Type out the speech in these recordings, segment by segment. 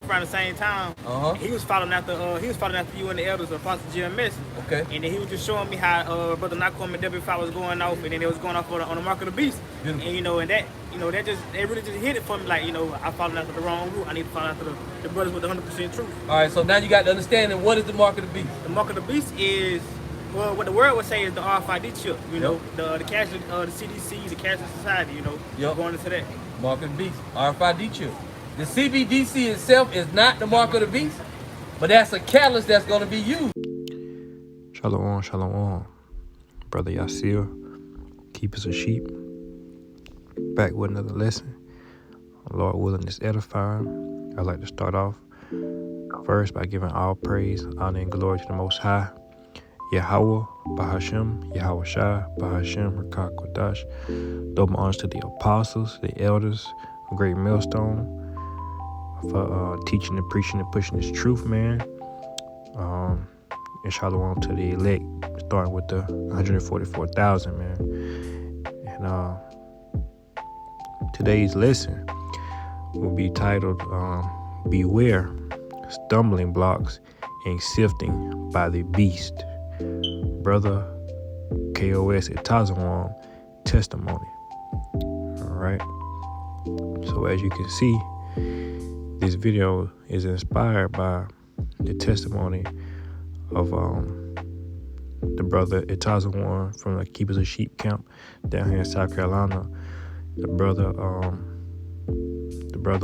around the same time. He was following after you and the elders of Apostle GMS. Okay. And then he was just showing me how Brother Nakom and W5 was going off, and then they was going off on the mark of the beast. Beautiful. And that really just hit it for me. Like, I followed after the wrong route. I need to follow after the brothers with the 100% truth. All right. So now you got to understand what is the mark of the beast. The mark of the beast is, well, what the world would say is the RFID chip. The cash, the CDC, the cashless society. Going into that. Mark of the beast, RFID chip. The CBDC itself is not the mark of the beast, but that's a catalyst that's going to be used. Shalom, shalom. Brother Yasir, keepers of sheep. Back with another lesson. Lord willing, is edifying. I'd like to start off first by giving all praise, honor, and glory to the Most High. Yahweh, Bahashem, Yahweh Shai, Bahashem, Rakak Kodash. Double honors to the apostles, the elders, a great millstone, for teaching and preaching and pushing this truth, man. And shalom to the elect, starting with the 144,000, man. And today's lesson will be titled Beware Stumbling Blocks and Sifting by the Beast. Brother KOSItazawam testimony. Alright. So as you can see, this video is inspired by the testimony of the brother Itazawam from the Keepers of Sheep camp down here in South Carolina. The brother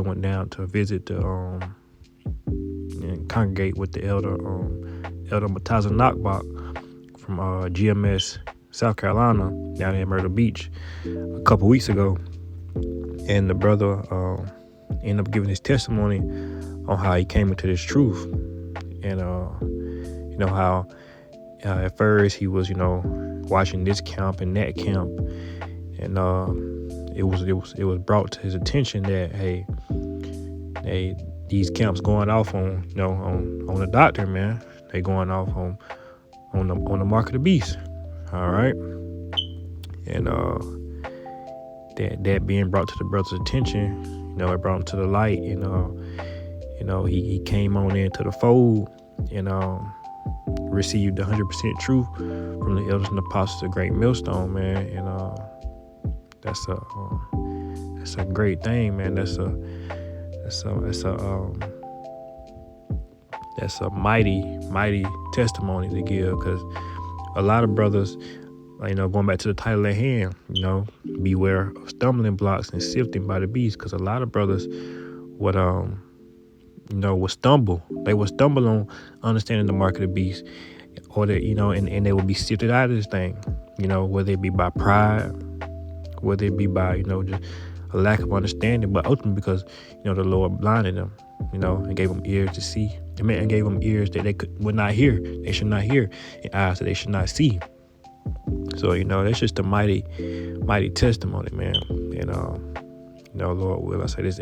went down to visit and congregate with the elder Mataza Knockbach from GMS South Carolina down in Myrtle Beach a couple weeks ago. And the brother ended up giving his testimony on how he came into this truth. And how at first he was watching this camp and that camp, and it was brought to his attention that hey, these camps going off on the doctor, man. They going off on the mark of the beast. All right. And that being brought to the brother's attention, it brought him to the light. He came on into the fold and received 100% truth from the elders and apostles of Great Millstone, man. And that's a great thing, man. That's a mighty testimony to give, because a lot of brothers, going back to the title at hand, beware of stumbling blocks and sifting by the beast, because a lot of brothers would stumble. They would stumble on understanding the mark of the beast, or that and they would be sifted out of this thing, whether it be by pride, whether it be by just a lack of understanding, but ultimately because the Lord blinded them, and gave them ears to see, and gave them ears that they would not hear, they should not hear, and eyes that they should not see. So that's just a mighty testimony, man. And Lord will, I say this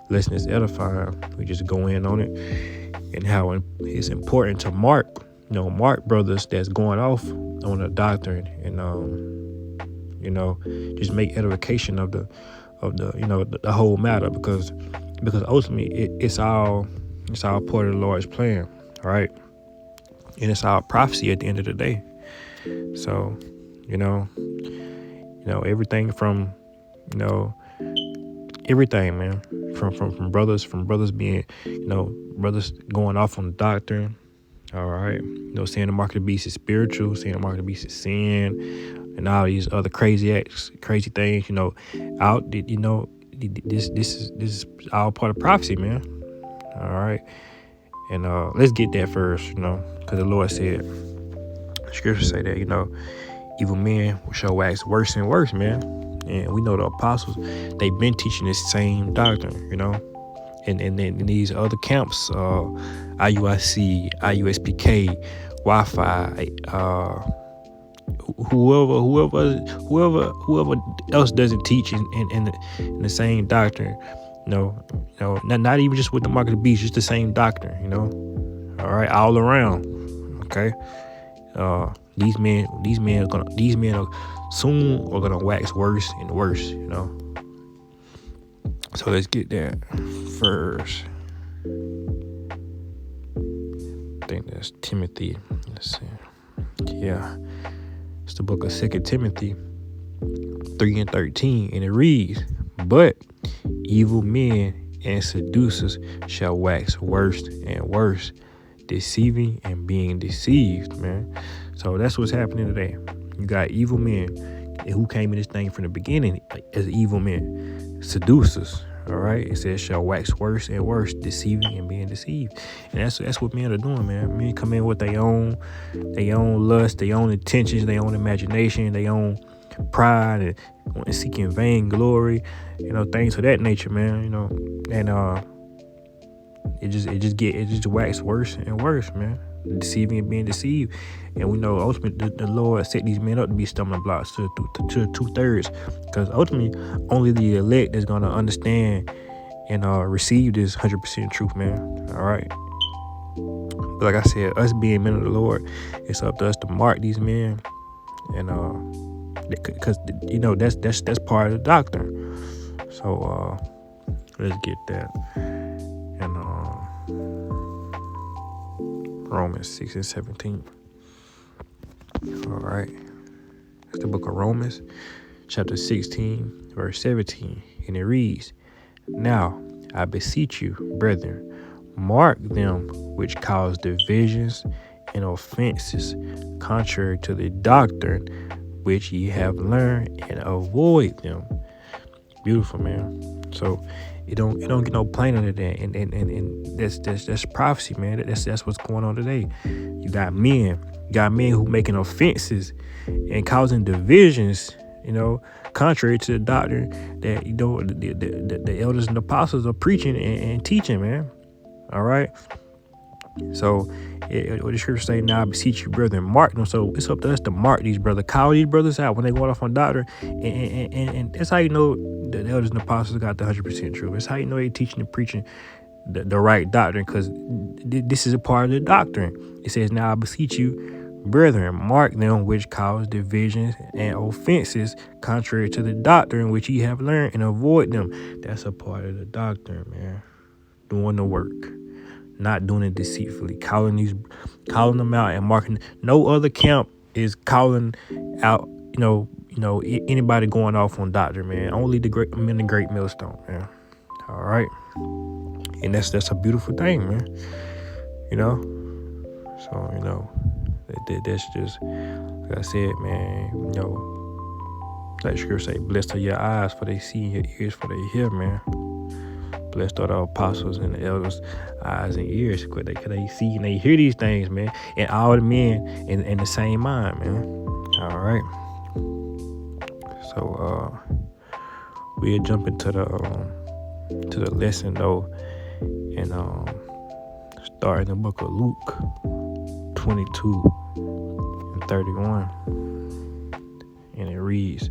lesson is edifying. We just go in on it, and how it's important to mark brothers that's going off on the doctrine, and just make edification of the whole matter, because ultimately it's all part of the Lord's plan, all right, and it's our prophecy at the end of the day. So everything from everything, man, from brothers being brothers going off on the doctrine, all right, saying the mark of the beast is spiritual, saying the mark of the beast is sin, and all these other crazy things, this is all part of prophecy, man. All right. And let's get that first, because the Lord said, the scriptures say that, evil men shall wax worse and worse, man. And we know the apostles, they've been teaching this same doctrine, and then these other camps, IUIC, IUSPK, Wi-Fi, whoever else doesn't teach in the same doctrine, not even just with the mark of the beast, just the same doctrine, all right, all around. Okay. These men are soon gonna wax worse and worse, So let's get that first. think that's Timothy. Let's see. Yeah. It's the book of 2 Timothy 3 and 13. And it reads, but evil men and seducers shall wax worse and worse, deceiving and being deceived, man. So that's what's happening today. You got evil men who came in this thing from the beginning as evil men, seducers. All right, it says shall wax worse and worse, deceiving and being deceived. And that's what men are doing, man. Men come in with their own lust, their own intentions, their own imagination, their own pride, and seeking vain glory, things of that nature, man. And it just wax worse and worse, man. Deceiving and being deceived. And we know ultimately the Lord set these men up to be stumbling blocks to 2/3, because ultimately only the elect is going to understand and receive this 100% truth, man. All right. But like I said, us being men of the Lord, it's up to us to mark these men, and because that's part of the doctrine. So let's get that. And Romans 6 and 17. All right. It's the book of Romans, chapter 16, verse 17. And it reads, now I beseech you, brethren, mark them which cause divisions and offenses contrary to the doctrine which ye have learned, and avoid them. Beautiful, man. So it don't get no plainer than that. And that's prophecy, man. That's what's going on today. You got men who making offenses and causing divisions, contrary to the doctrine that the elders and the apostles are preaching and teaching, man. All right. So what the scripture say, now I beseech you, brethren, mark them. So it's up to us to mark these brothers, call these brothers out when they going off on doctrine, and that's how you know the elders and the apostles got the 100% truth. That's how you know they teaching and preaching the right doctrine, because this is a part of the doctrine. It says, now I beseech you, brethren, mark them which cause divisions and offenses contrary to the doctrine which ye have learned, and avoid them. That's a part of the doctrine, man. Doing the work, not doing it deceitfully, calling them out and marking. No other camp is calling out, anybody going off on doctrine, man. Only the great millstone, man. All right. And that's a beautiful thing, man. So, that's just, like I said, man, like the scripture say, blessed are your eyes for they see, and your ears for they hear, man. Blessed are the apostles and the elders' eyes and ears, because they see and they hear these things, man. And all the men in the same mind, man. All right. So we'll jump into the lesson though, and start in the book of Luke 22 and 31, and it reads,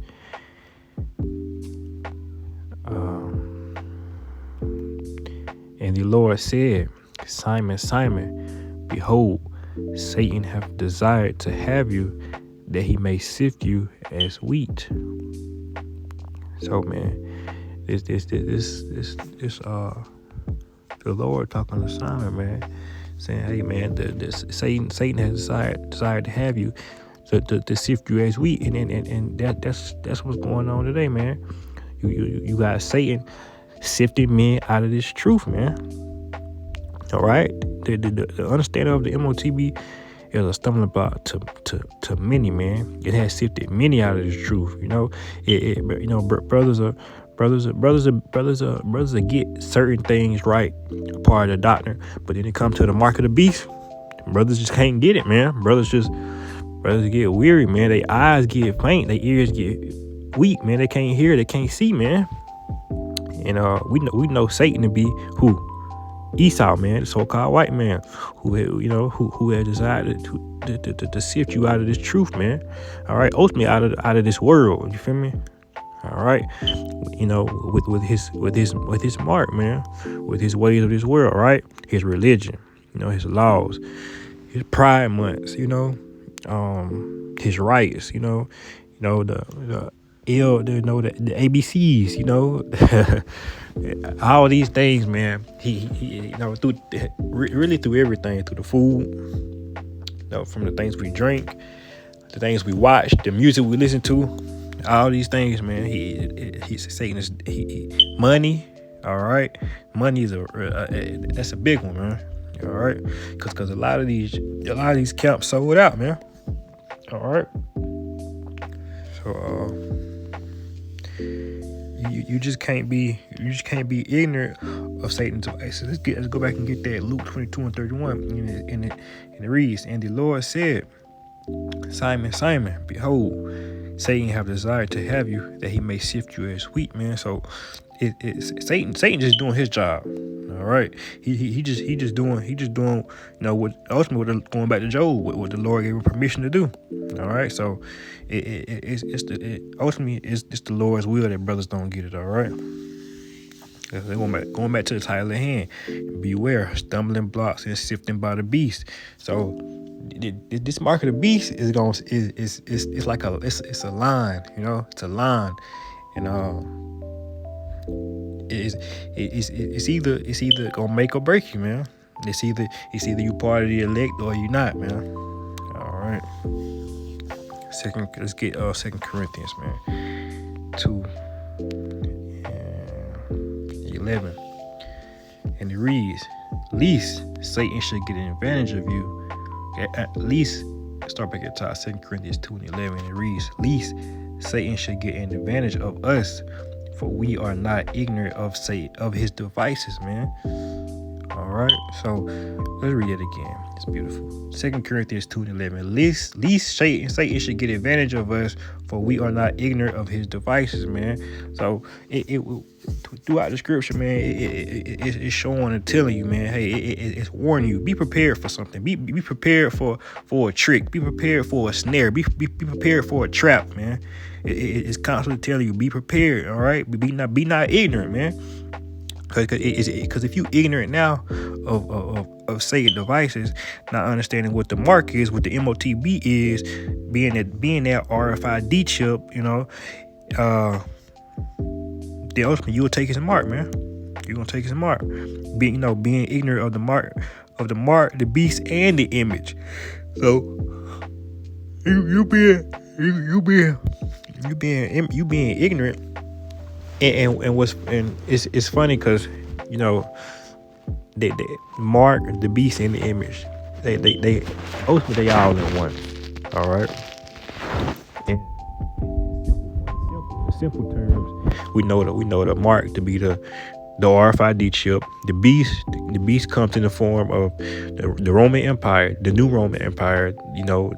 and the Lord said, Simon, Simon, behold, Satan hath desired to have you, that he may sift you as wheat. So, man, this the Lord talking to Simon, man, saying, hey, man, Satan has desired to have you, to sift you as wheat, and that's what's going on today, man. You got Satan sifting men out of this truth, man. All right, the understanding of the MOTB is a stumbling block to many, man. It has sifted many out of this truth. Brothers that get certain things right, part of the doctrine, but then it comes to the mark of the beast, brothers just can't get it, man. Brothers get weary, man. Their eyes get faint, their ears get weak, man. They can't hear, they can't see, man. And we know Satan to be who? Esau, man, the so-called white man, who had decided to sift you out of this truth, man. All right, ultimately out of this world. You feel me? All right, with his mark, man, with his ways of this world, right? His religion, his laws, his pride months, his rights, the ABCs, all these things, man. He you know, through really through everything, through the food, you know, from the things we drink, the things we watch, the music we listen to, all these things, man. He's Satan is money. All right, money is that's a big one, man. All right, because a lot of these camps sold out, man. All right, so you just can't be ignorant of Satan's devices. Let's go back and get that Luke 22:31, and it reads, and the Lord said, Simon, Simon, behold, Satan have desired to have you, that he may sift you as wheat, man. So it's Satan just doing his job. All right, he just doing, you know, what ultimately, going back to Job, what the Lord gave him permission to do. All right, so ultimately it's the Lord's will that brothers don't get it. All right, going back to the title at hand, beware stumbling blocks and sifting by the beast. So this mark of the beast is like it's a line, you know, it's a line, and it's either gonna make or break you, man. It's either you part of the elect or you not, man. All right. Let's get 2 Corinthians, man, 2:11, and it reads, "Least Satan should get an advantage of you." At least, start back at the top, 2 Corinthians 2:11, and it reads, "Least Satan should get an advantage of us, for we are not ignorant of his devices," man. All right, so let's read it again. It's beautiful. 2 Corinthians 2:11. Least Satan should get advantage of us, for we are not ignorant of his devices, man. So it throughout the scripture, man, it's showing and telling you, man, hey, it's warning you. Be prepared for something. Be prepared for a trick. Be prepared for a snare. Be prepared for a trap, man. It's constantly telling you, be prepared. All right, be not ignorant, man. Because if you ignorant now of Satan devices, not understanding what the mark is, what the MOTB is, being that RFID chip, you know, the ultimate, you will take his mark, man. You're gonna take his mark. Being ignorant of the mark, the beast, and the image. So you being ignorant. And it's funny because, you know, they mark, the beast, and the image, they ultimately they all in one. All right, in simple terms, we know the mark to be the RFID chip. The beast comes in the form of the Roman Empire, the new Roman Empire, you know,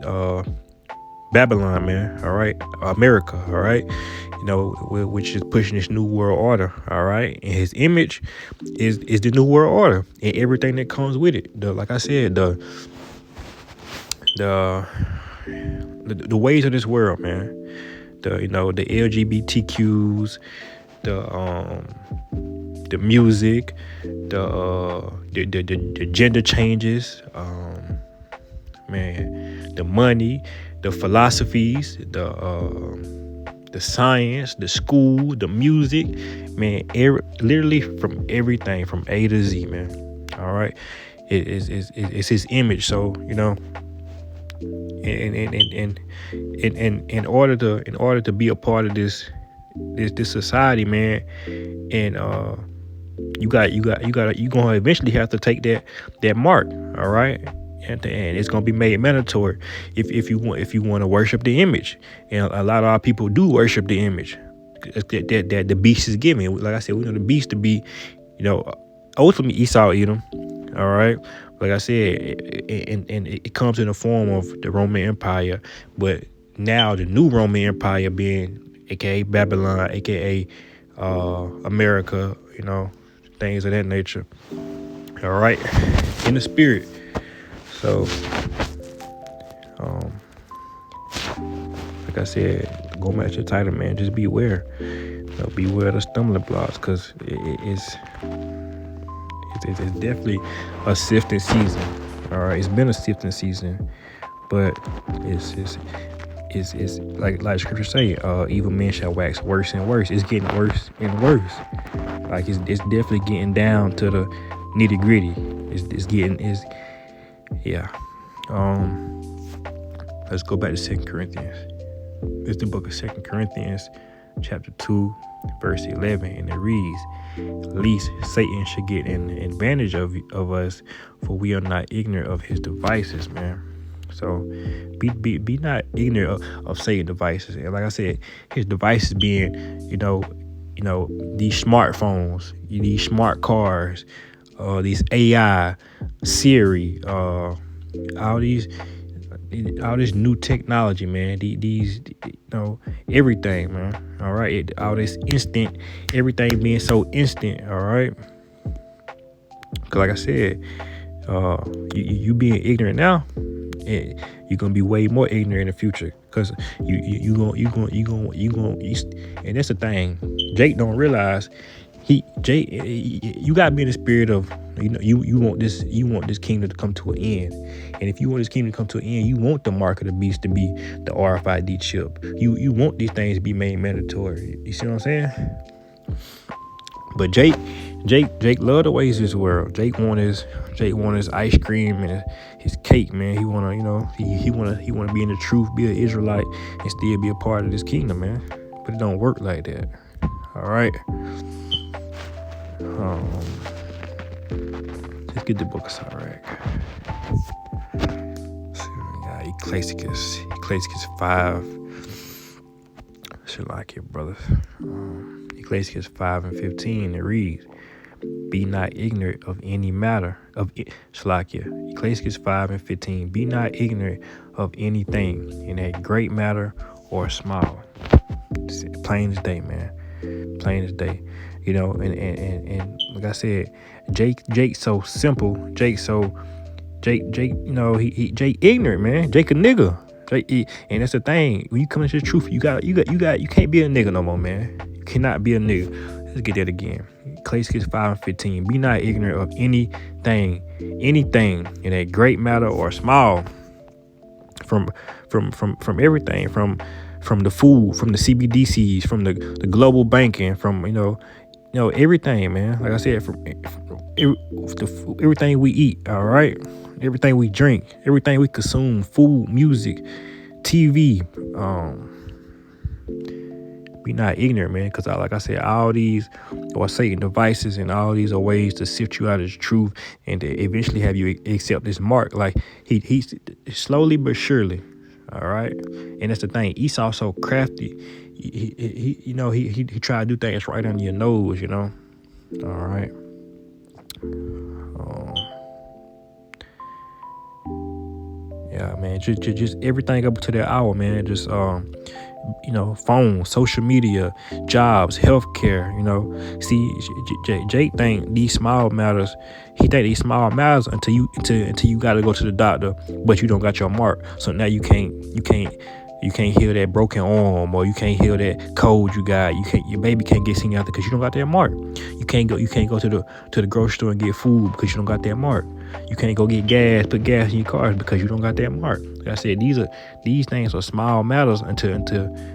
Babylon, man. All right, America. All right, you know, which is pushing this new world order. All right, and his image is the new world order and everything that comes with it. Like I said, the ways of this world, man. The LGBTQs, the music, the gender changes, man, the money, the philosophies, the science, the school, the music, man, literally from everything, from A to Z, man. All right, it's his image. So, you know, in order to be a part of this society, man, and you're gonna eventually have to take that mark. All right. And it's gonna be made mandatory if you want to worship the image, and a lot of our people do worship the image that the beast is giving. Like I said, we know the beast to be, you know, ultimately Esau, Edom. All right, like I said, and it comes in the form of the Roman Empire, but now the new Roman Empire being, aka Babylon, aka America, you know, things of that nature. All right, in the spirit. So, like I said, go match your title, man. Just beware. You know, beware of the stumbling blocks, because it's definitely a sifting season. All right, it's been a sifting season, but it's like scripture say, evil men shall wax worse and worse. It's getting worse and worse. Like it's definitely getting down to the nitty gritty. Yeah. Let's go back to 2 Corinthians. It's the book of 2 Corinthians, chapter 2, verse 11, and it reads, "Least Satan should get an advantage of us, for we are not ignorant of his devices," man. So be not ignorant of Satan's devices. And like I said, his devices being, these smartphones, these smart cars, these AI, Siri, all this new technology, man. These everything, man. All right, all this instant, everything being so instant. All right, because like I said, you being ignorant now, you're gonna be way more ignorant in the future. Because you gonna, and that's the thing. Jake don't realize. You gotta be in the spirit of, you want this kingdom to come to an end. And if you want this kingdom to come to an end, you want the mark of the beast to be the RFID chip. You want these things to be made mandatory. You see what I'm saying? But Jake love the ways of this world. Jake want his ice cream and his cake, man. He wanna, he wanna be in the truth, be an Israelite, and still be a part of this kingdom, man. But it don't work like that. All right. Let's get the book of Sirach. So we got Ecclesiastes 5. Should like it, brothers. Ecclesiastes 5 and 15. It reads, "Be not ignorant of any matter of Shalakia." Ecclesiastes 5 and 15. "Be not ignorant of anything, in a great matter or small." Plain as day, man. Plain as day. And like I said, Jake so simple. Jake, Jake ignorant, man. Jake a nigga. And that's the thing. When you come into the truth, you can't be a nigga no more, man. You cannot be a nigga. Let's get that again. Ecclesiastes 5 and 15. "Be not ignorant of anything, in a great matter or small." From everything, from the food, from the CBDCs, from the global banking, from everything, man. Like I said, from everything we eat, all right, everything we drink, everything we consume, food, music, TV. Be not ignorant, man, because like I said, all these are Satan devices, and all these are ways to sift you out of the truth and to eventually have you accept this mark. Like he slowly but surely. All right, and that's the thing. Esau so crafty. He tried to do things right under your nose. All right. Yeah, man. Just everything up to that hour, man. Just phone, social media, jobs, healthcare. See, Jake think these small matters. He think these small matters until you got to go to the doctor, but you don't got your mark. So now you can't heal that broken arm, or you can't heal that cold you got. Your baby can't get seen out because you don't got that mark. You can't go to the grocery store and get food because you don't got that mark. You can't go get gas, put gas in your cars because you don't got that mark. Like I said, these things are small matters until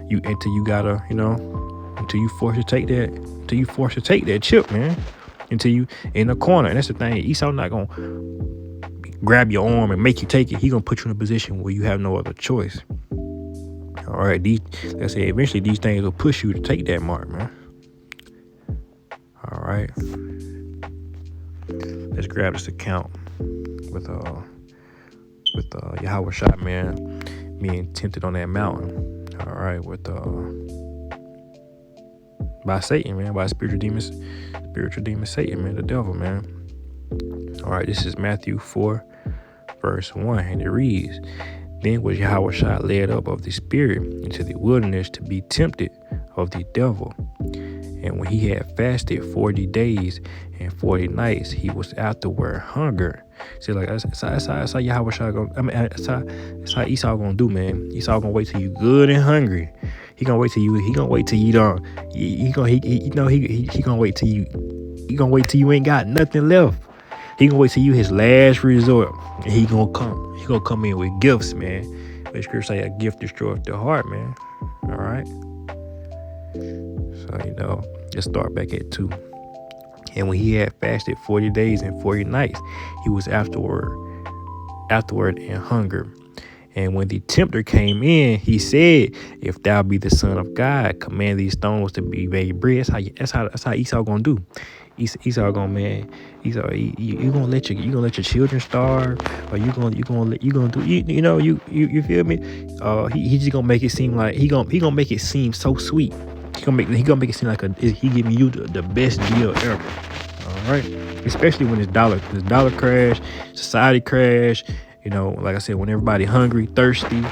you gotta, until you force to take that chip, man. Until you in the corner. And that's the thing. Esau not gonna grab your arm and make you take it. He gonna put you in a position where you have no other choice. All right, like I said, eventually these things will push you to take that mark, man. All right, let's grab this account with Yahweh Shai, man, being tempted on that mountain. All right, by Satan, man, by spiritual demon Satan, man, the devil, man. All right, this is Matthew 4, verse 1, and it reads, "Then was Yahweh Shai led up of the Spirit into the wilderness to be tempted of the devil. And when he had fasted 40 days and 40 nights, he was afterward hunger." See, like that's how Yahweh Shai that's how Esau gonna do, man. Esau gonna wait till you good and hungry. He gonna wait till you don't. He gonna wait till you ain't got nothing left. He gonna wait till you his last resort, and he gonna come in with gifts, man. The scripture say a gift destroys the heart, man. All right. So let's start back at 2. And when he had fasted 40 days and 40 nights, he was afterward in hunger. And when the tempter came in, he said, "If thou be the Son of God, command these stones to be made bread." That's how Esau gonna do. Esau gonna, man. Esau, you gonna let your children starve, or you gonna do, you feel me? He just gonna make it seem like he gonna make it seem so sweet. He gonna make it seem like he giving you the best deal ever. All right, especially when this dollar crash, society crash. Like I said, when everybody hungry, thirsty,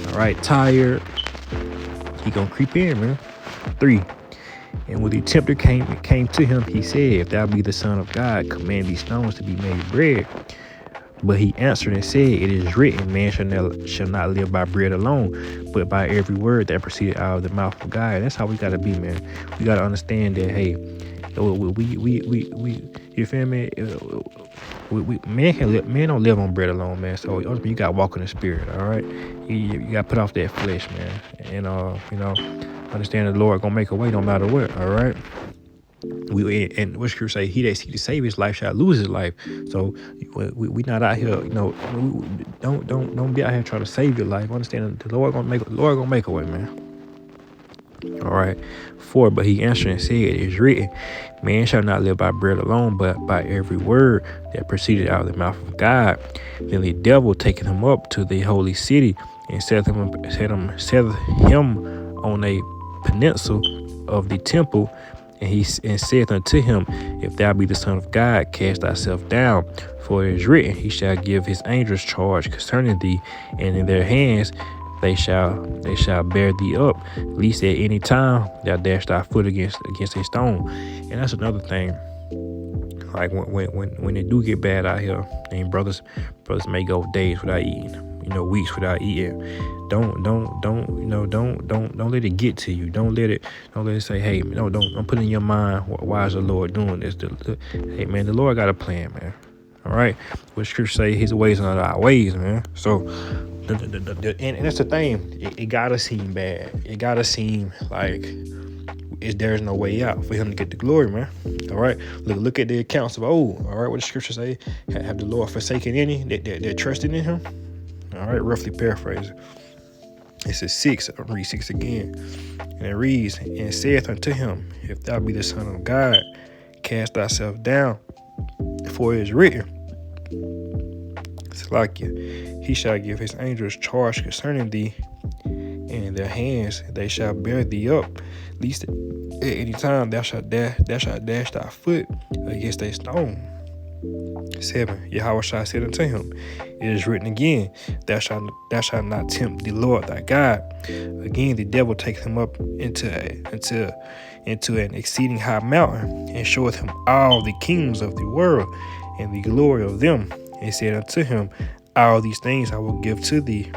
all right, tired, he gonna creep in, man. 3. And when the tempter came to him, he said, "If thou be the Son of God, command these stones to be made bread." But he answered and said, "It is written, man shall not live by bread alone, but by every word that proceeded out of the mouth of God." That's how we gotta be, man. We gotta understand that, hey, we you feel me? Man don't live on bread alone, man. So you gotta walk in the spirit, all right? You gotta put off that flesh, man. And understand the Lord gonna make a way no matter what, all right? And what scripture say, he that seeks to save his life shall lose his life. So we not out here, don't be out here trying to save your life. Understand the Lord gonna make a way, man. All right. 4. But he answered and said, "It is written, man shall not live by bread alone, but by every word that proceeded out of the mouth of God." Then the devil taking him up to the holy city and set him on a peninsula of the temple, and saith unto him, "If thou be the Son of God, cast thyself down, for it is written, he shall give his angels charge concerning thee, and in their hands they shall bear thee up, lest at any time thou dash thy foot against a stone." And that's another thing. Like when it do get bad out here, and brothers may go days without eating, weeks without eating. Don't let it get to you. Don't let it say, "Hey, no, don't put in your mind, why is the Lord doing this?" Hey, man, the Lord got a plan, man. All right, what scripture say, his ways are not our ways, man. So and that's the thing, it gotta seem bad. It gotta seem like there's no way out for him to get the glory, man. All right, look at the accounts of old. All right, what the scripture say, have the Lord forsaken any that trusted in him? All right, roughly paraphrase. It says 6. I'll read 6 again. And it reads, "And saith unto him, If thou be the Son of God, cast thyself down, for it is written, he shall give his angels charge concerning thee, and in their hands they shall bear thee up, lest at any time thou shalt dash thy foot against a stone." 7. Yahweh said unto him, "It is written again, thou shalt not tempt the Lord thy God." Again, the devil takes him up into an exceeding high mountain, and showeth him all the kingdoms of the world and the glory of them, and said unto him, "All these things I will give to thee,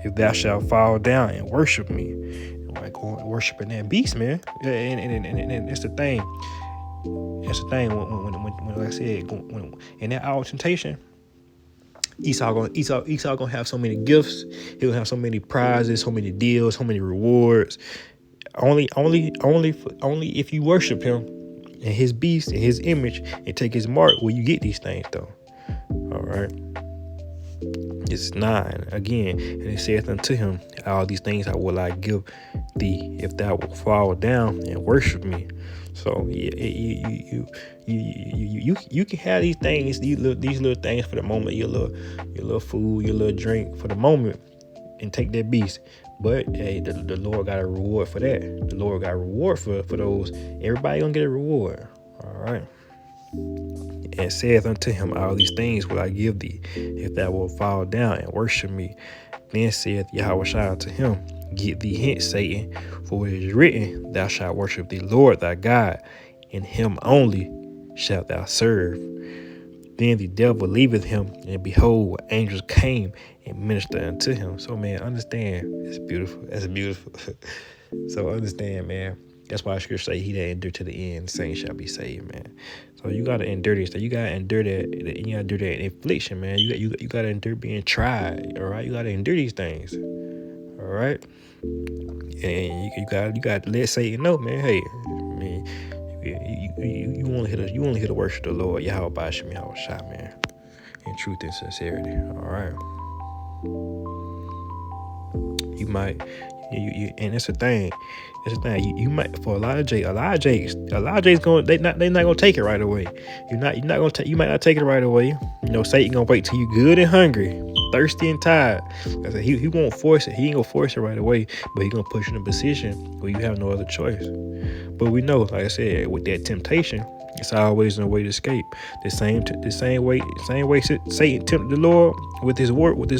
if thou shalt fall down and worship me." Like going worshiping that beast, man. And that's the thing. That's the thing. When like I said, when in that hour of temptation, Esau gonna have so many gifts. He'll have so many prizes, so many deals, so many rewards. Only if you worship him and his beast and his image and take his mark will you get these things, though. All right. It's 9 again, and it saith unto him, "All these things I will give thee, if thou wilt fall down and worship me." So you can have these things, these little things for the moment, your little food, your little drink for the moment, and take that beast. But hey, the Lord got a reward for that. The Lord got a reward for those. Everybody gonna get a reward. All right. And saith unto him, "All these things will I give thee, if thou wilt fall down and worship me." Then saith Yahweh unto him, "Get thee hence, Satan, for it is written, thou shalt worship the Lord thy God, and him only shalt thou serve." Then the devil leaveth him, and behold, angels came and ministered unto him. So, man, understand, it's beautiful. That's beautiful. So understand, man. That's why scripture say, "He that endure to the end, the saints shall be saved," man. So you gotta endure this. You gotta endure that. You gotta endure that affliction, man. You gotta endure being tried. All right. You gotta endure these things. All right. And you got to let Satan know, man. Hey, man, You only hit to worship the Lord, Yahweh Bashim, Yahweh Shai, man, in truth and sincerity. All right. You might, and that's the thing. You might, for a lot of Jakes going, they not gonna take it right away. You might not take it right away. Satan gonna wait till you good and hungry, thirsty and tired. I said he won't force it. He ain't gonna force it right away, but he gonna push you in a position where you have no other choice. But we know, like I said, with that temptation, it's always a way to escape. The same way Satan tempted the Lord with his world,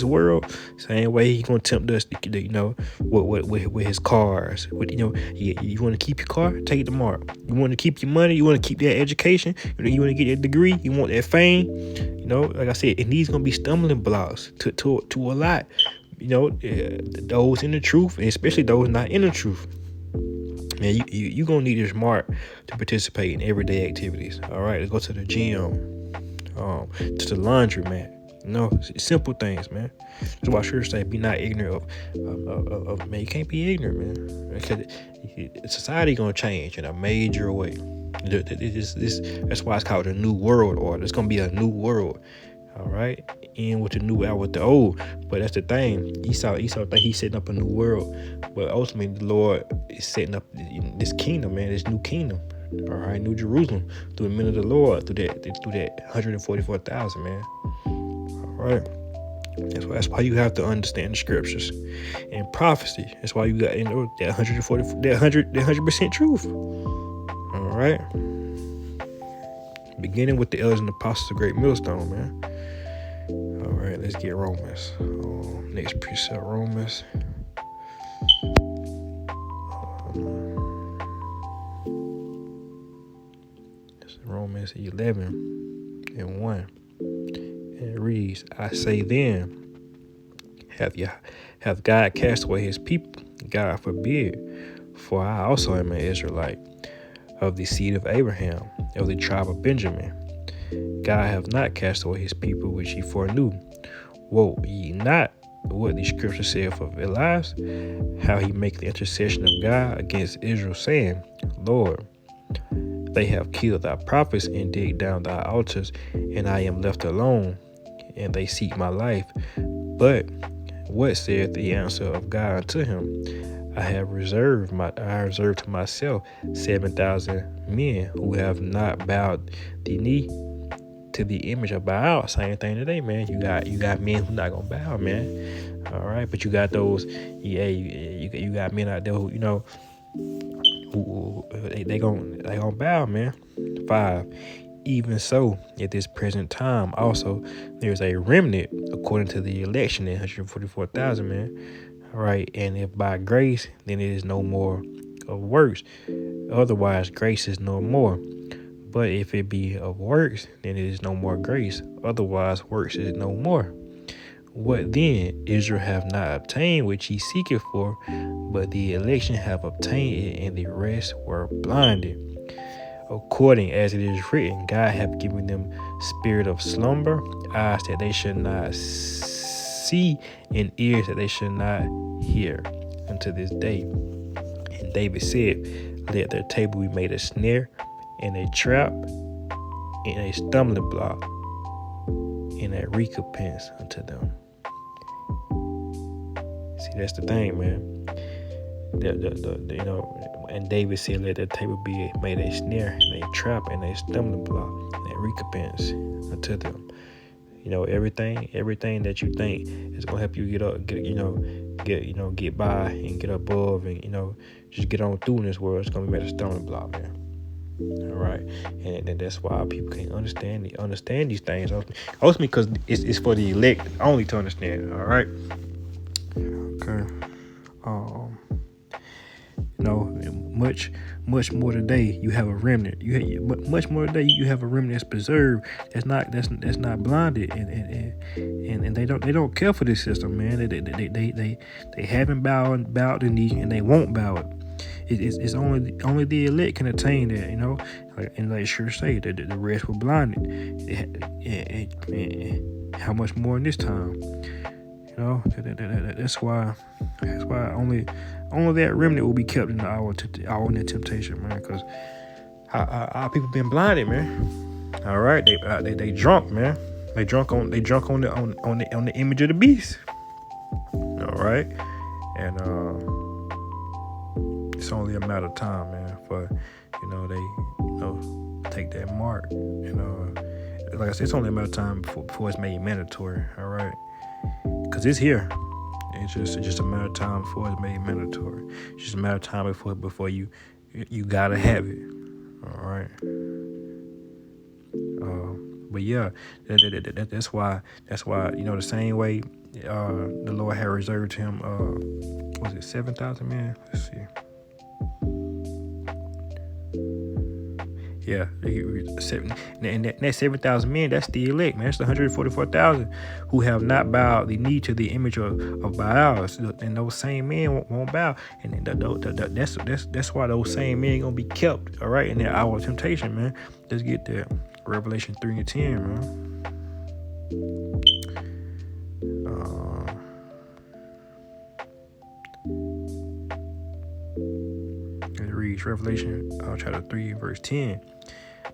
same way he gonna tempt us. With his cars. You want to keep your car, take the mark. You want to keep your money, you want to keep that education. You want to get that degree, you want that fame. Like I said, and these gonna be stumbling blocks to a lot. Those in the truth, and especially those not in the truth. Man, you gonna need this mark to participate in everyday activities. All right, let's go to the gym, to the laundromat. Simple things, man. That's why I sure say be not ignorant of man. You can't be ignorant, man, because society gonna change in a major way. That's why it's called a new world order. It's gonna be a new world. All right, in with the new, out with the old. But that's the thing. Esau think he's setting up a new world, but ultimately the Lord is setting up this kingdom, man. This new kingdom. All right, New Jerusalem, through the men of the Lord, through that 144,000, man. All right. That's why you have to understand the scriptures and prophecy. That's why you got that 100% truth. All right. Beginning with the elders and apostles of Great Millstone, man. All right, let's get Romans. Next precept, Romans. It's Romans 11:1. And it reads, I say then, hath God cast away his people? God forbid. For I also am an Israelite, of the seed of Abraham, of the tribe of Benjamin. God hath not cast away his people which he foreknew. Wote ye not what the scripture saith of Elias, how he maketh the intercession of God against Israel, saying, Lord, they have killed thy prophets and digged down thy altars, and I am left alone, and they seek my life. But what saith the answer of God unto him? I have reserved to myself 7,000 men who have not bowed the knee to the image of Baal. Same thing today, man. You got men who not gonna bow, man. All right, but you got those, you got men out there who who they gonna bow, man. 5. Even so, at this present time, also there's a remnant according to the election, 144,000, man. All right, and if by grace, then it is no more of works. Otherwise, grace is no more. But if it be of works, then it is no more grace. Otherwise, works is no more. What then? Israel have not obtained which he seeketh for, but the election have obtained it, and the rest were blinded. According as it is written, God hath given them spirit of slumber, eyes that they should not see, and ears that they should not hear, unto this day. And David said, let their table be made a snare, and a trap, and a stumbling block, and a recompense unto them. See, that's the thing, man. And David said, let their table be made a snare, and a trap, and a stumbling block, and a recompense unto them. Everything that you think is gonna help you get by and get above, and just get on through in this world, it's gonna be made a stumbling block, man. All right, and that's why people can't understand these things. Ultimately, because it's for the elect only to understand. All right. Okay. Much more today. You have a remnant. Much more today. You have a remnant that's preserved. That's not blinded, and they don't care for this system, man. They haven't bowed the knee, and they won't bow it. It's only the elect can attain that, and they sure say that the rest were blinded. And how much more in this time? That's why only that remnant will be kept in the hour of the temptation, man. Because Our people been blinded, man. All right, they drunk, man. They drunk on the image of the beast. All right, and it's only a matter of time, man, for they take that mark. Like I said, it's only a matter of time before it's made mandatory. All right, because it's here. It's just a matter of time before it's made mandatory. It's just a matter of time before you gotta have it. All right. But yeah, that's why the same way the Lord had reserved him. Was it 7,000 men? Let's see. Yeah, and that 7,000 men, that's the elect, man. That's the 144,000 who have not bowed the knee to the image of Baal, and those same men won't bow, and that's why those same men gonna be kept, all right, in that hour of temptation, man. Let's get there. Revelation 3 and 10, man. It reads Revelation chapter 3 verse 10.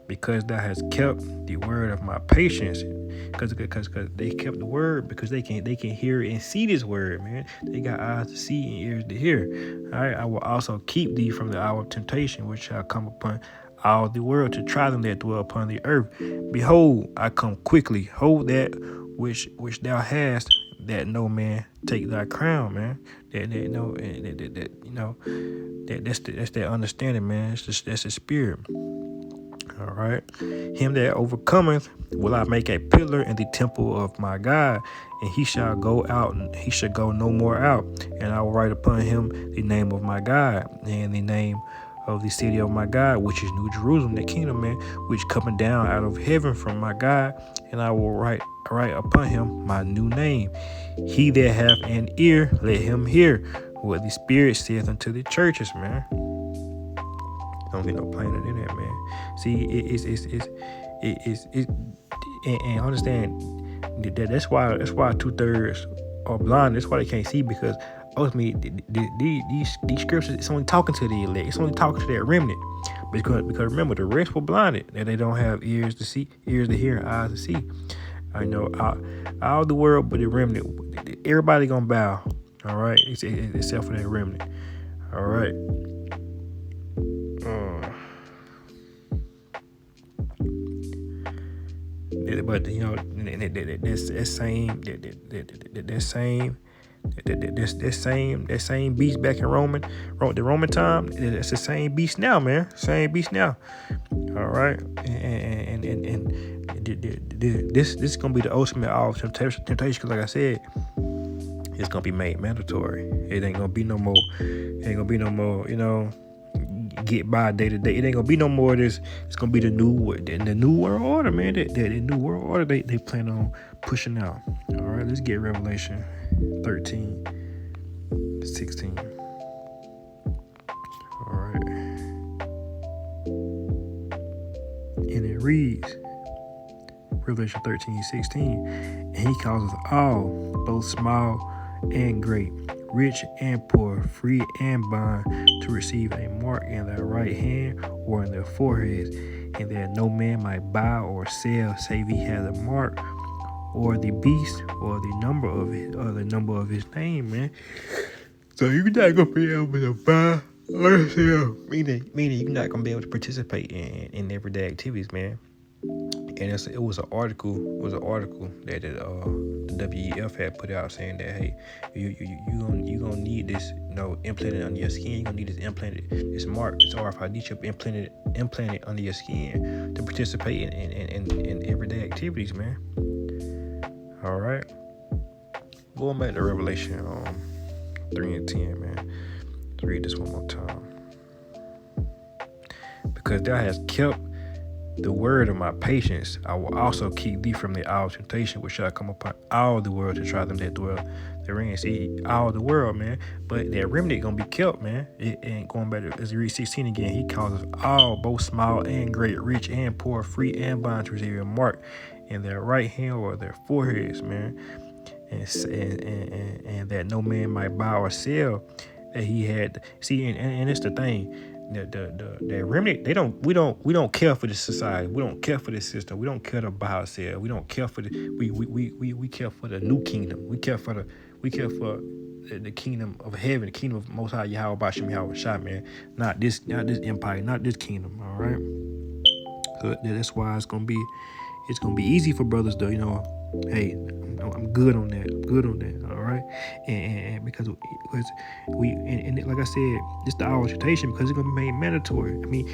Because thou hast kept the word of my patience, because they kept the word, because they can hear and see this word, man. They got eyes to see and ears to hear. All right, I will also keep thee from the hour of temptation, which shall come upon all the world to try them that dwell upon the earth. Behold, I come quickly. Hold that which thou hast, that no man take thy crown, man. That's that understanding, man. That's the spirit. All right. Him that overcometh will I make a pillar in the temple of my God, and he shall go out, and he shall go no more out. And I will write upon him the name of my God, and the name of the city of my God, which is New Jerusalem, the kingdom, man, which coming down out of heaven from my God, and I will write upon him my new name. He that hath an ear, let him hear what the Spirit saith unto the churches, man. Don't get no plainer than that, man. See, and understand that's why 2/3 are blind. That's why they can't see, because ultimately these scriptures, it's only talking to the elect. It's only talking to that remnant. Because remember, the rest were blinded, that they don't have ears to see, ears to hear, and eyes to see. I know all the world, but the remnant, everybody gonna bow. All right, except for that remnant. All right. But that same beast back in the Roman time, it's the same beast now, man. Same beast now. All right, and this is gonna be the ultimate of temptation. Because like I said, it's gonna be made mandatory. It ain't gonna be no more. Get by day to day. It ain't gonna be no more of this. It's gonna be the new world order, man. The new world order they plan on pushing out. All right, let's get Revelation 13:16. All right, and it reads Revelation 13:16, and he causes all, both small and great, rich and poor, free and bond, to receive a mark in their right hand or in their foreheads, and that no man might buy or sell save he has a mark, or the beast, or the number of his name, man. So you're not gonna be able to buy or sell, meaning you're not gonna be able to participate in everyday activities, man. And it was an article that the WEF had put out, saying that, hey, you gonna need this, implanted under your skin. You're gonna need this mark, this RFID chip implanted under your skin to participate in everyday activities, man. All right, going back to Revelation 3 and 10, man. Let's read this one more time. Because thou hast kept the word of my patience, I will also keep thee from the hour of temptation, which shall come upon all the world to try them that dwell therein. See, all the world, man. But that remnant gonna be kept, man. It ain't going back to, as you read 16 again, he causes all, both small and great, rich and poor, free and bond, to receive a mark in their right hand or their foreheads, man. And that no man might buy or sell that he had. See, and it's the thing. the remnant, we don't care for this society. We don't care for this system. We don't care about ourselves. We don't care for we care for the new kingdom. We care for the kingdom of heaven, the kingdom of Most High Yahweh Bashim Yahweh Shai, man. Not this empire, not this kingdom. All right. So that's why it's gonna be easy for brothers though, hey, I'm good on that. All right. And because we and like I said, it's the hour of temptation because it's gonna be made mandatory. I mean,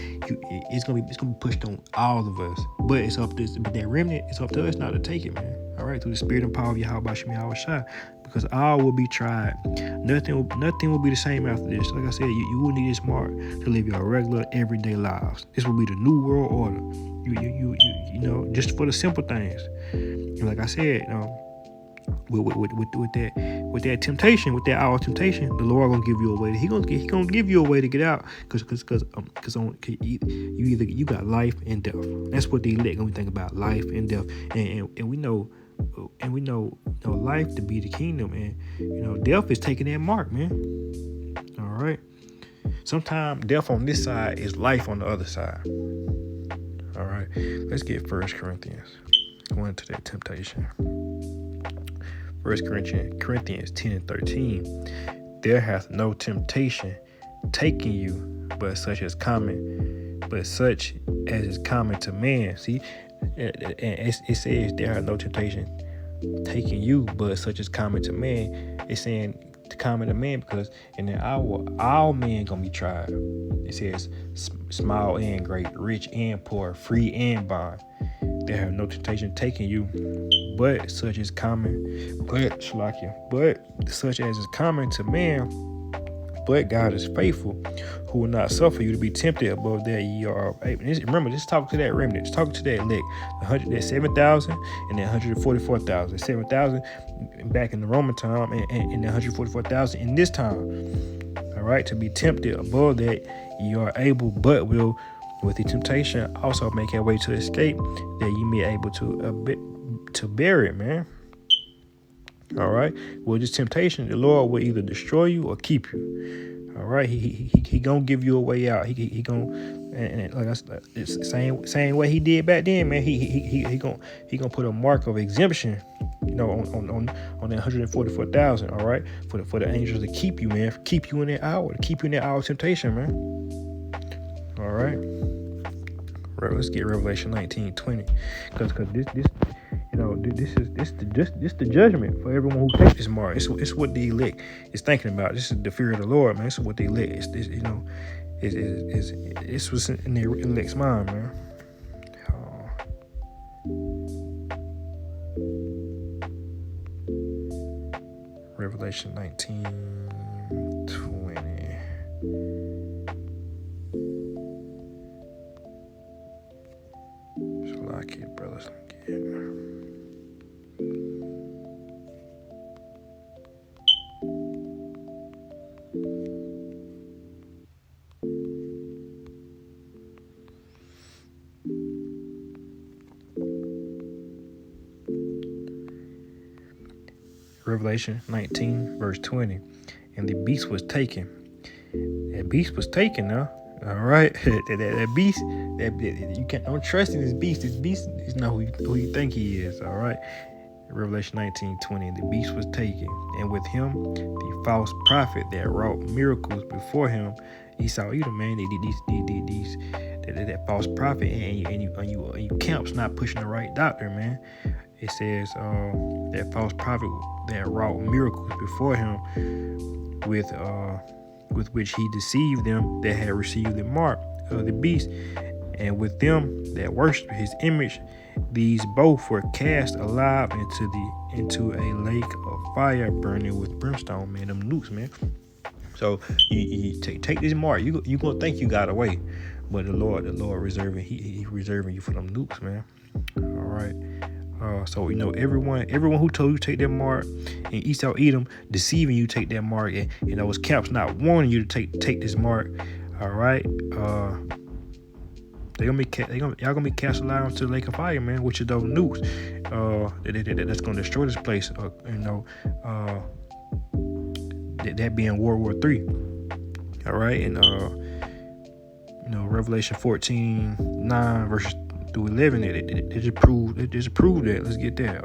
it's gonna be pushed on all of us. But it's up to that remnant, it's up to us not to take it, man. All right, through the spirit and power of Yahweh Bashim Yahweh Shai. Because all will be tried. Nothing will be the same after this. Like I said, you will need this mark to live your regular everyday lives. This will be the new world order. You just for the simple things. And like I said, with that temptation, with that hour of temptation, the Lord gonna give you a way. He gonna give you a way to get out. Because you got life and death. That's what the elect gonna think about, life and death. And we know life to be the kingdom, and death is taking that mark, man. All right. Sometimes death on this side is life on the other side. All right. Let's get 1 Corinthians. Going into that temptation. 1 Corinthians 10:13. There hath no temptation taken you, but such as is common to man. See. And it says there are no temptation taking you, but such as common to man. It's saying to common to man because in the hour all men gonna be tried. It says small and great, rich and poor, free and bond. There have no temptation taking you, but such as such as is common to man. But God is faithful, who will not suffer you to be tempted above that ye are able. Remember, just talk to that remnant. Just talk to that elect. That 7,000 and that 144,000. 7,000 back in the Roman time and the 144,000 in this time. All right, to be tempted above that ye are able, but will with the temptation also make your way to escape, that ye may able to bear it, man. All right. With this temptation, the Lord will either destroy you or keep you. All right. He gonna give you a way out. He gonna, and like I said, it's the same way he did back then, man. He gonna put a mark of exemption, on that 144,000. All right. For the angels to keep you, man. Keep you in that hour. To keep you in that hour of temptation, man. All right. Let's get Revelation 19:20, because this the judgment for everyone who takes this mark. It's what the elect is thinking about. This is the fear of the Lord, man. This is what the elect is. It's what's in the elect's mind, man. Revelation 19:20. So like it, brothers. Revelation 19, verse 20. And the beast was taken. That beast was taken now. All right. that beast, you don't trust in this beast. This beast is not who you think he is. All right. Revelation 19:20. The beast was taken, and with him the false prophet that wrought miracles before him. Esau, Edom, man. That false prophet, and you camps not pushing the right doctor, man. It says that false prophet that wrought miracles before him, with which he deceived them that had received the mark of the beast, and with them that worshipped his image. These both were cast alive into a lake of fire burning with brimstone, man. Them nukes, man. So you take this mark. You gonna think you got away, but the Lord reserving he reserving you for them nukes, man. All right. So everyone who told you to take that mark, and Esau Edom deceiving you take that mark, and those camps not warning you to take this mark. All right. Y'all gonna be cast alive into the lake of fire, man, which is those nukes. That's gonna destroy this place. That being World War III. All right, and Revelation 14:9 verses through 11. They just proved that. Let's get that.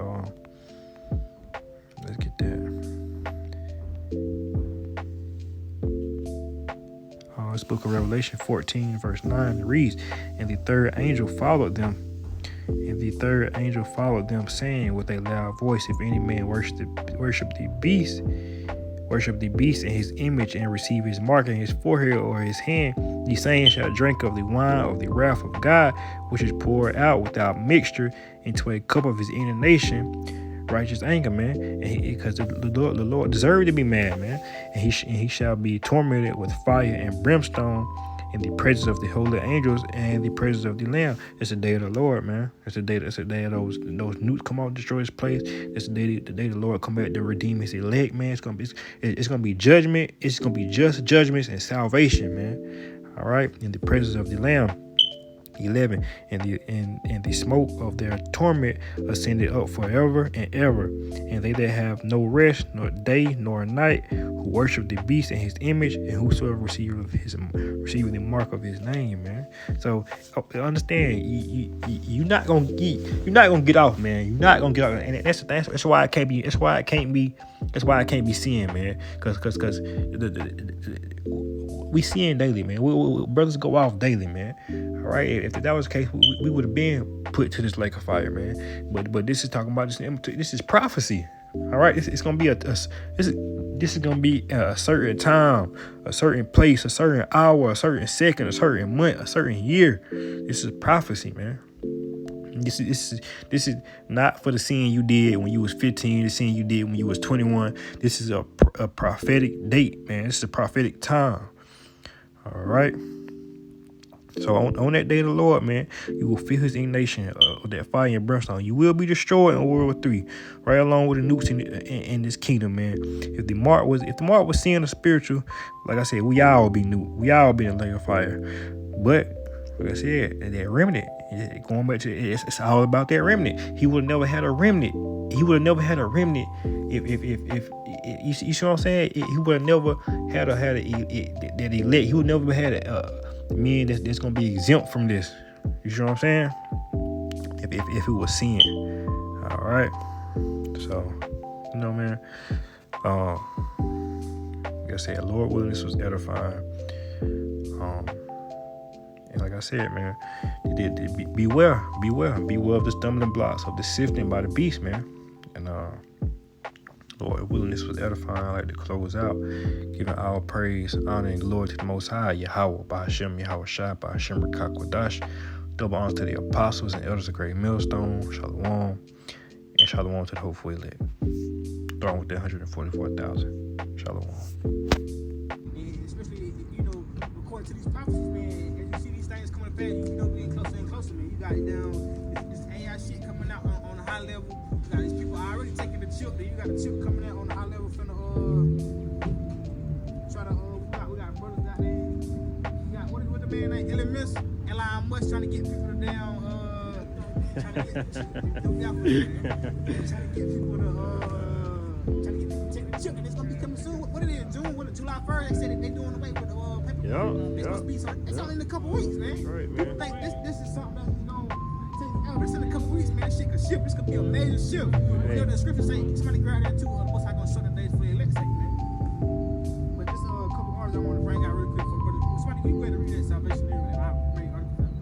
Let's get that. This book of Revelation 14 verse 9 reads, and the third angel followed them, saying with a loud voice, if any man worship the beast and his image, and receive his mark in his forehead or his hand, the same shall drink of the wine of the wrath of God, which is poured out without mixture into a cup of his indignation, righteous anger, man. And because the Lord deserved to be mad, man. And he shall be tormented with fire and brimstone in the presence of the holy angels and the presence of the Lamb. It's the day of the Lord, man. It's the day of those newts come out and destroy his place. It's the day the Lord come back to redeem his elect, man. It's gonna be judgment. It's gonna be just judgments and salvation, man. All right, in the presence of the Lamb. 11, and the smoke of their torment ascended up forever and ever, and they that have no rest, nor day nor night, who worship the beast and his image, and whosoever receiveth the mark of his name, man. So understand, you're not gonna get off, man. You're not gonna get off, and that's why I can't be sin, man. Because we sin daily, man. We brothers go off daily, man. All right, if that was the case, we would have been put to this lake of fire, man. But this is talking about this is prophecy. All right, it's gonna be this is gonna be a certain time, a certain place, a certain hour, a certain second, a certain month, a certain year. This is prophecy, man. This is not for the sin you did when you was 15, the sin you did when you was 21. This is a prophetic date, man. This is a prophetic time. All right. So on that day of the Lord, man, you will feel his indignation of that fire and brimstone. You will be destroyed in World War III, right along with the nukes in this kingdom, man. If the mark was sin or spiritual, like I said, we all be nuked. We all be in the lake of fire. But like I said, that remnant, going back to it's all about that remnant. He would have never had a remnant. He would have never had a remnant if you see what I'm saying. He would have never had that elect. He would never had men that's gonna be exempt from this. You see what I'm saying? If it was sin. All right. So, man. Like I said, Lord willing, this was edifying. And like I said, man, beware of the stumbling blocks of the sifting by the beast, man. And Lord willing, this was edifying. I'd like to close out, giving all praise, honor, and glory to the Most High, Yahweh, Bahashem, Yahweh Shai, Bahashem, Rakak, Wadash. Double honor to the apostles and elders of Great Millstone, Shalom, and Shalom to the hopeful elect. Throne with the 144,000. Shalom. Especially, according to these prophecies, man, as you see these things coming to pass, getting closer and closer, man. You got it down, this AI shit coming out on a high level. You got these people already taking the chip, then you got the chip coming out on a high level finna try to we got brothers out there. You got what the man name? Elon Musk trying to get people to down trying to get people to take the chip, and it's gonna be coming soon. What it is, June? July 1st? They said that they doing away with the paper. It's supposed to be it's only in a couple weeks, man. That's right, man. People think this is something that this in a couple weeks, man. Shit could shift. This could be a major shift. The scripture say somebody grab that too. What's I gonna shut the days for the elect's sake, man. But just a couple articles I want to bring out real quick for brothers. Somebody you go ahead and read that salvation there, and I'll bring articles out.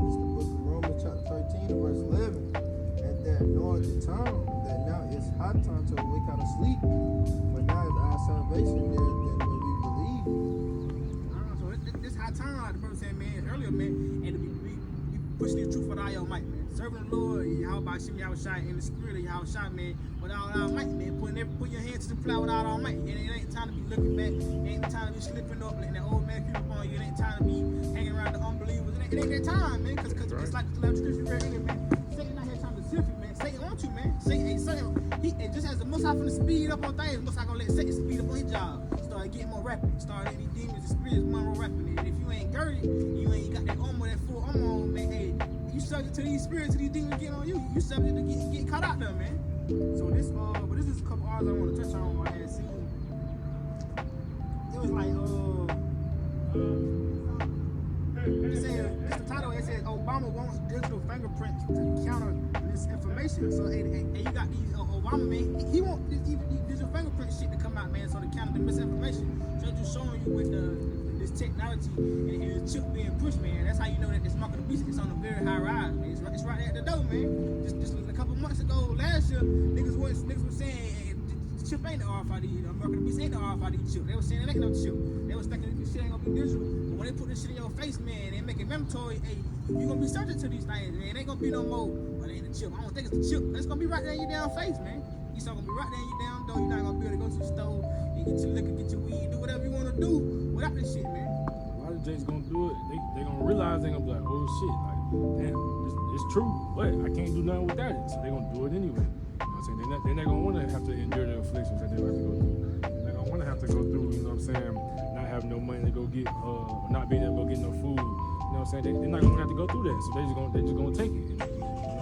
It's the book of Romans chapter 13 verse 11. And that knoweth the time that now is high time to awake out of sleep. For now is our salvation there than when we believe. So this high time, like the brother said, man, earlier, man, and we pushing the truth with all your might, man. Serving the Lord, Yahweh Hashem, Yahweh Shai, in the spirit of Yahweh Shai, man, with all our might, man. Put your hands to the plow with all our might. And it ain't time to be looking back. It ain't time to be slipping up, letting that old man creep up on you. It ain't time to be hanging around the unbelievers. It ain't that time, man. Because it's like the last scripture right here, man. Satan not here trying to sift you, man. Satan wants you, man. Satan, just as the Most High finna speed up on things, the Most High gonna let Satan speed up on his job. Start getting more rapid. Start letting these demons and spirits more rapid. And if you ain't girded, you ain't got that armor, that full armor on, man, hey, you subject to these spirits, to these demons getting on you. You subject to get caught out there, man. So this is a couple articles I want to touch on. I had seen. It was like this the title. It says Obama wants digital fingerprints to counter misinformation. So and you got these Obama man, he want these digital fingerprint shit to come out, man, so to counter the misinformation. So just showing you with this technology and this chip being pushed, man. That's how you know that this market of beast is on a very high rise, man. It's right at the door, man. Just a couple months ago, last year, niggas were saying hey, the chip ain't the RFID, the market of beast ain't the RFID chip. They were saying it ain't no chip. They was thinking this shit ain't gonna be digital. But when they put this shit in your face, man, they make it mandatory. Hey, you gonna be subject to these things, man. It ain't gonna be no more. But it ain't the chip. I don't think it's the chip. It's gonna be right there in your damn face, man. It's all gonna be right there in your damn door. You're not gonna be able to go to the store and get your liquor, get your weed, do whatever you wanna do without this shit, man. A lot of J's gonna do it. They gonna realize they gonna be like, oh shit, like damn, it's true, but I can't do nothing without it. So they gonna do it anyway. You know what I'm saying? They're not gonna want to have to endure the afflictions that they have to go through. They're gonna want to have to go through. You know what I'm saying? Not having no money to go get, not being able to go get no food. You know what I'm saying? They're not gonna have to go through that. So they're just gonna take it. You know what